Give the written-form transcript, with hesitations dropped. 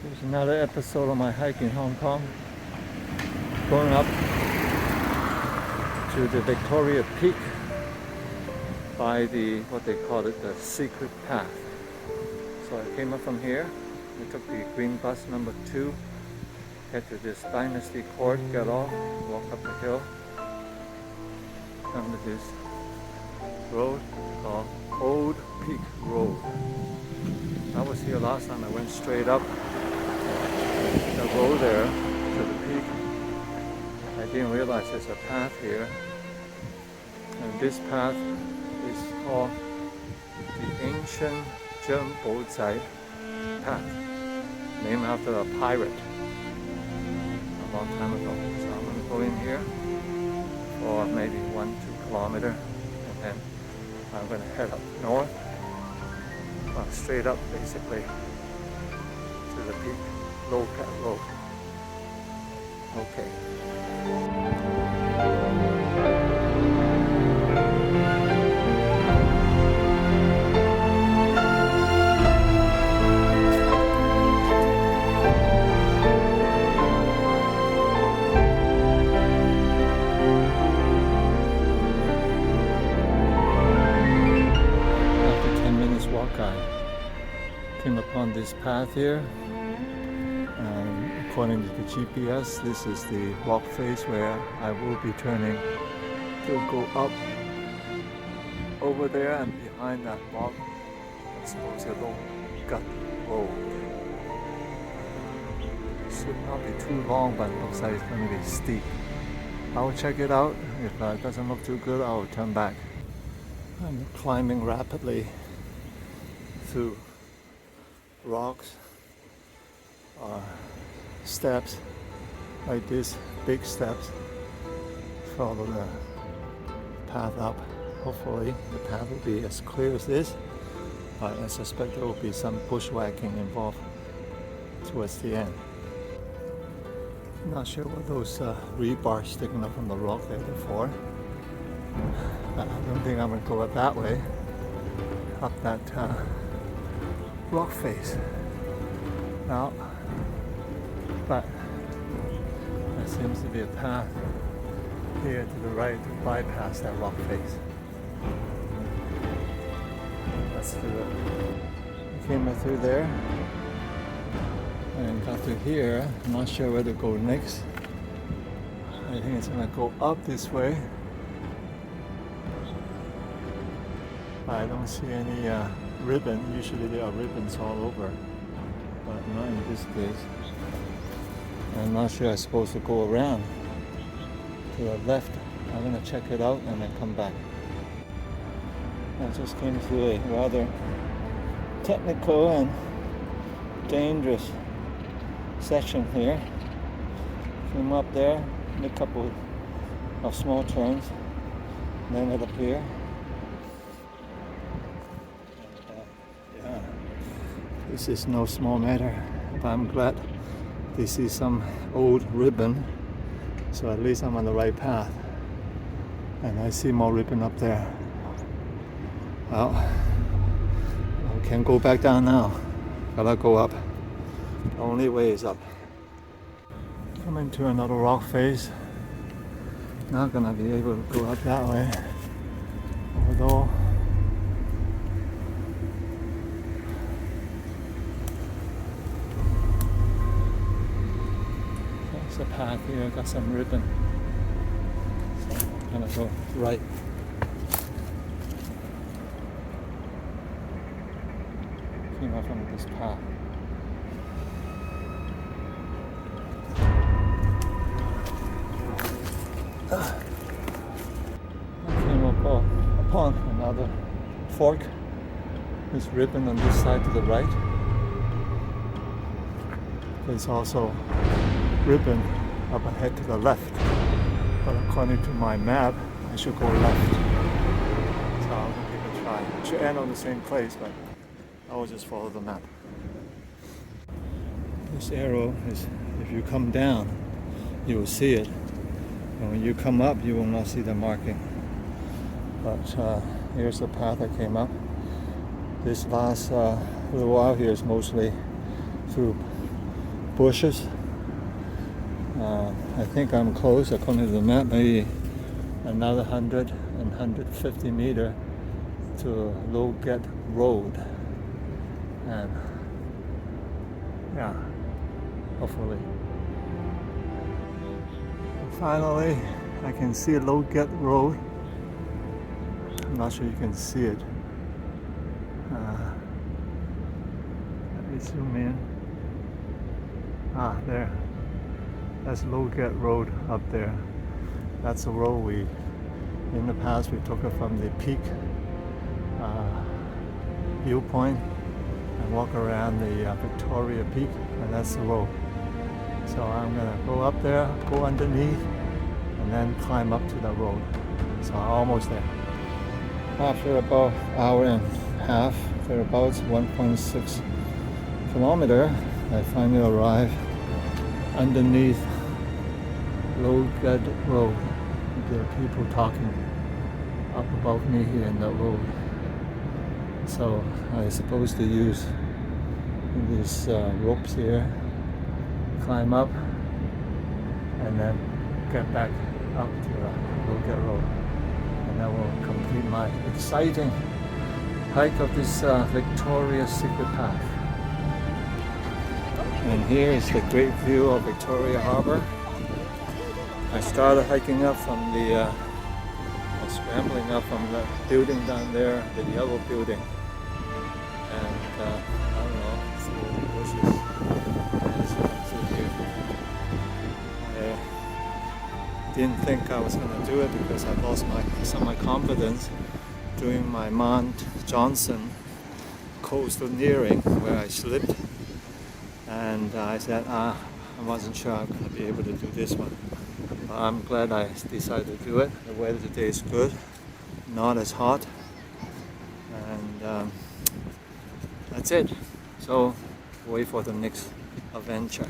Here's another episode of my hike in Hong Kong. Going up to the Victoria Peak by the, what they call it, the secret path. So I came up from here. I took the green bus number 2, get to this Dynasty Court, get off, walk up the hill, come to this road called Old Peak Road. I was here last time. I went straight up the road there to the peak. I didn't realize there's a path here, and this path is called the Ancient Zhen Bo Zai Path, named after a pirate a long time ago. So I'm going to go in here for maybe 1-2 kilometers, and then I'm going to head up north, straight up basically to the peak, Low Cat Road. Okay. I came upon this path here, and according to the GPS, this is the rock face where I will be turning to go up over there, and behind that rock I suppose a little gut road. Should not be too long, but it looks like it's going to be steep. I will check it out. If it doesn't look too good, I will turn back. I'm climbing rapidly through rocks or steps like this, big steps. Follow the path up. Hopefully the path will be as clear as this, but I suspect there will be some bushwhacking involved towards the end. Not sure what those rebar sticking up from the rock there before. I don't think I'm going to go up that way, up that rock face. Now, but there seems to be a path here to the right to bypass that rock face. Let's do it. I came up through there and got to here. I'm not sure where to go next. I think it's going to go up this way. I don't see any ribbon. Usually there are ribbons all over, but not in this case. I'm not sure I'm supposed to go around to the left. I'm going to check it out and then come back. I just came through a rather technical and dangerous section here. Came up there, made a couple of small turns, then it up here. This is no small matter, but I'm glad they see some old ribbon, so at least I'm on the right path. And I see more ribbon up there. Well, I can't go back down now. Gotta go up. The only way is up. Coming to another rock face. Not gonna be able to go up that way. Although there's a path here, got some ribbon. So I'm gonna go right. Came up from this path. I came upon another fork. There's ribbon on this side to the right. There's also ribbon up ahead to the left. But according to my map, I should go left. So I'll give it a try. It should end on the same place, but I will just follow the map. This arrow is, if you come down, you will see it. And when you come up, you will not see the marking. But here's the path I came up. This last little while here is mostly through bushes. I think I'm close, according to the map, maybe another 100 and 150 meter to Loget Road. And yeah, hopefully. Finally, I can see Loget Road. I'm not sure you can see it. Let me zoom in. There. That's Loget Road up there. That's the road in the past we took it from the peak viewpoint and walk around the Victoria Peak, and that's the road. So I'm gonna go up there, go underneath, and then climb up to the road. So I'm almost there. After about an hour and a half, thereabouts 1.6 kilometer, I finally arrive underneath Loget Road. There are people talking up above me here in the road. So I'm supposed to use these ropes here, climb up, and then get back up to Loget Road. And that will complete my exciting hike of this Victoria Secret Path. And here is the great view of Victoria Harbour. I started hiking up from the, scrambling up from the building down there, the yellow building. And I don't know, through the bushes. As you can see here. I didn't think I was going to do it because I lost some of my confidence during my Mount Johnson coastal nearing where I slipped. And I said, I wasn't sure I'm going to be able to do this one. But I'm glad I decided to do it. The weather today is good, not as hot. And that's it. So, wait for the next adventure.